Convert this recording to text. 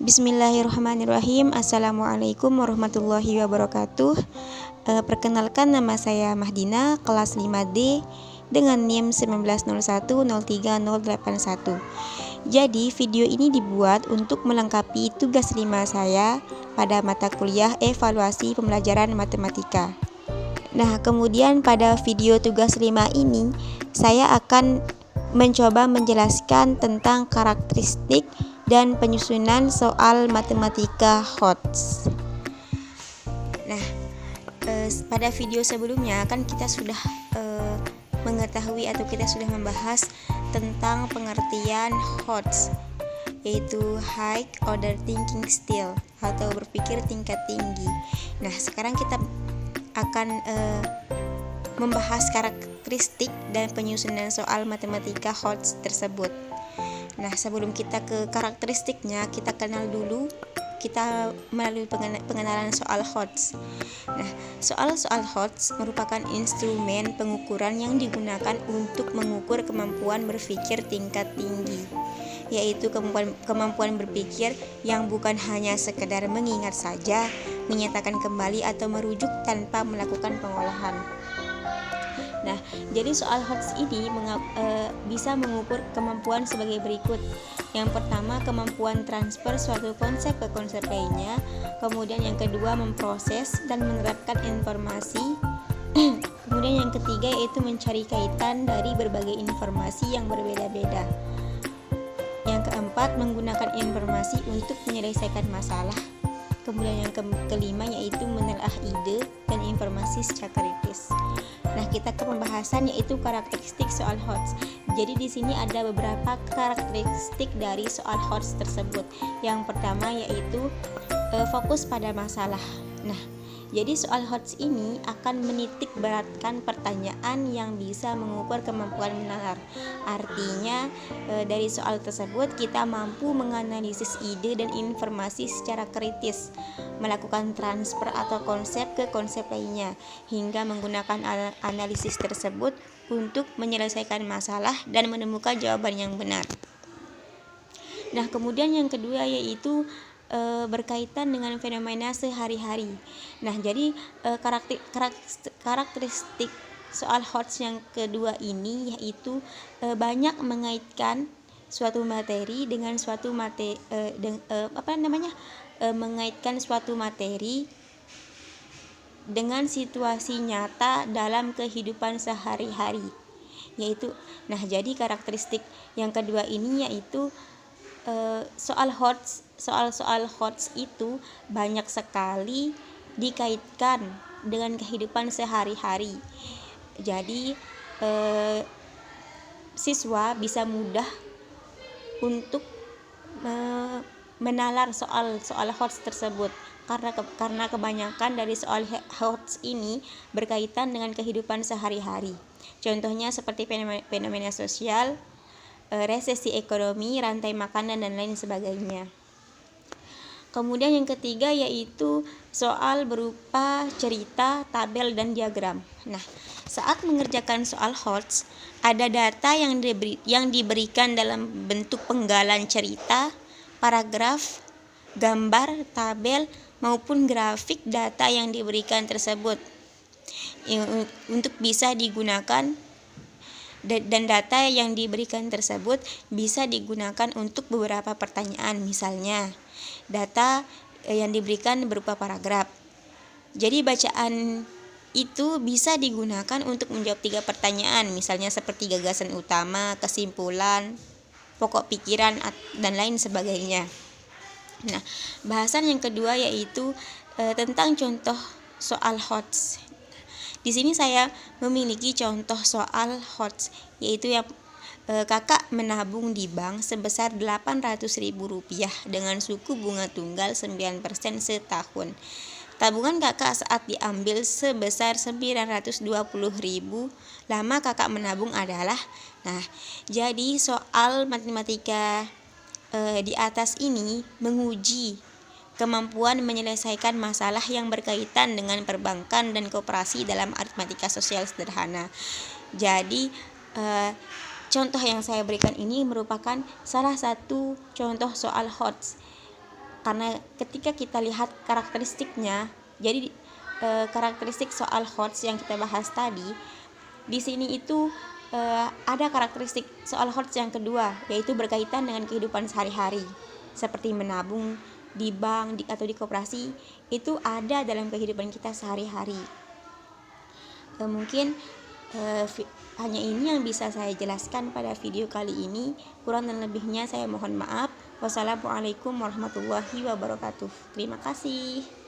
Bismillahirrahmanirrahim. Assalamualaikum warahmatullahi wabarakatuh. Perkenalkan, nama saya Mahdina, kelas 5D dengan NIM 1901038081. Jadi video ini dibuat untuk melengkapi tugas 5 saya pada mata kuliah evaluasi pembelajaran matematika. Nah, kemudian pada video tugas 5 ini saya akan mencoba menjelaskan tentang karakteristik dan penyusunan soal matematika HOTS. Nah, pada video sebelumnya kan kita sudah mengetahui atau kita sudah membahas tentang pengertian HOTS, yaitu High Order Thinking Style atau berpikir tingkat tinggi. Nah, sekarang kita akan membahas karakteristik dan penyusunan soal matematika HOTS tersebut. Nah, sebelum kita ke karakteristiknya, kita kenal dulu, kita melalui pengenalan soal HOTS. Nah, soal-soal HOTS merupakan instrumen pengukuran yang digunakan untuk mengukur kemampuan berpikir tingkat tinggi, yaitu kemampuan berpikir yang bukan hanya sekedar mengingat saja, menyatakan kembali atau merujuk tanpa melakukan pengolahan. Nah, jadi soal HOTS ini bisa mengukur kemampuan sebagai berikut. Yang pertama, kemampuan transfer suatu konsep ke konsep lainnya. Kemudian yang kedua, memproses dan menerapkan informasi. Kemudian yang ketiga yaitu mencari kaitan dari berbagai informasi yang berbeda-beda. Yang keempat, menggunakan informasi untuk menyelesaikan masalah. Kemudian yang kelima yaitu menelaah ide dan informasi secara kritis. Nah, kita ke pembahasan yaitu karakteristik soal HOTS. Jadi di sini ada beberapa karakteristik dari soal HOTS tersebut. Yang pertama yaitu fokus pada masalah. Nah, jadi soal HOTS ini akan menitik beratkan pertanyaan yang bisa mengukur kemampuan menalar. Artinya dari soal tersebut kita mampu menganalisis ide dan informasi secara kritis, melakukan transfer atau konsep ke konsep lainnya, hingga menggunakan analisis tersebut untuk menyelesaikan masalah dan menemukan jawaban yang benar. Nah, kemudian yang kedua yaitu berkaitan dengan fenomena sehari-hari. Nah, jadi karakteristik soal HOTS yang kedua ini yaitu banyak mengaitkan suatu materi dengan suatu mengaitkan suatu materi dengan situasi nyata dalam kehidupan sehari-hari. Nah, jadi karakteristik yang kedua ini yaitu soal HOTS itu banyak sekali dikaitkan dengan kehidupan sehari-hari. Jadi siswa bisa mudah untuk menalar soal HOTS tersebut karena kebanyakan dari soal HOTS ini berkaitan dengan kehidupan sehari-hari. Contohnya seperti fenomena sosial, resesi ekonomi, rantai makanan, dan lain sebagainya. Kemudian yang ketiga yaitu soal berupa cerita, tabel, dan diagram. Nah, saat mengerjakan soal HOTS, ada data yang diberikan dalam bentuk penggalan cerita, paragraf, gambar, tabel, maupun grafik data yang diberikan tersebut untuk bisa digunakan. Dan data yang diberikan tersebut bisa digunakan untuk beberapa pertanyaan. Misalnya, data yang diberikan berupa paragraf. Jadi bacaan itu bisa digunakan untuk menjawab 3 pertanyaan, misalnya seperti gagasan utama, kesimpulan, pokok pikiran, dan lain sebagainya. Nah, bahasan yang kedua yaitu tentang contoh soal HOTS. Di sini saya memiliki contoh soal HOTS, yaitu yang kakak menabung di bank sebesar Rp800.000 dengan suku bunga tunggal 9% setahun. Tabungan kakak saat diambil sebesar Rp920.000. Lama kakak menabung adalah. Nah, jadi soal matematika di atas ini menguji kemampuan menyelesaikan masalah yang berkaitan dengan perbankan dan koperasi dalam aritmatika sosial sederhana. Jadi contoh yang saya berikan ini merupakan salah satu contoh soal HOTS karena ketika kita lihat karakteristiknya, jadi karakteristik soal HOTS yang kita bahas tadi, di sini itu ada karakteristik soal HOTS yang kedua, yaitu berkaitan dengan kehidupan sehari-hari, seperti menabung di bank atau di koperasi. Itu ada dalam kehidupan kita sehari-hari. Mungkin hanya ini yang bisa saya jelaskan pada video kali ini. Kurang dan lebihnya saya mohon maaf. Wassalamualaikum warahmatullahi wabarakatuh. Terima kasih.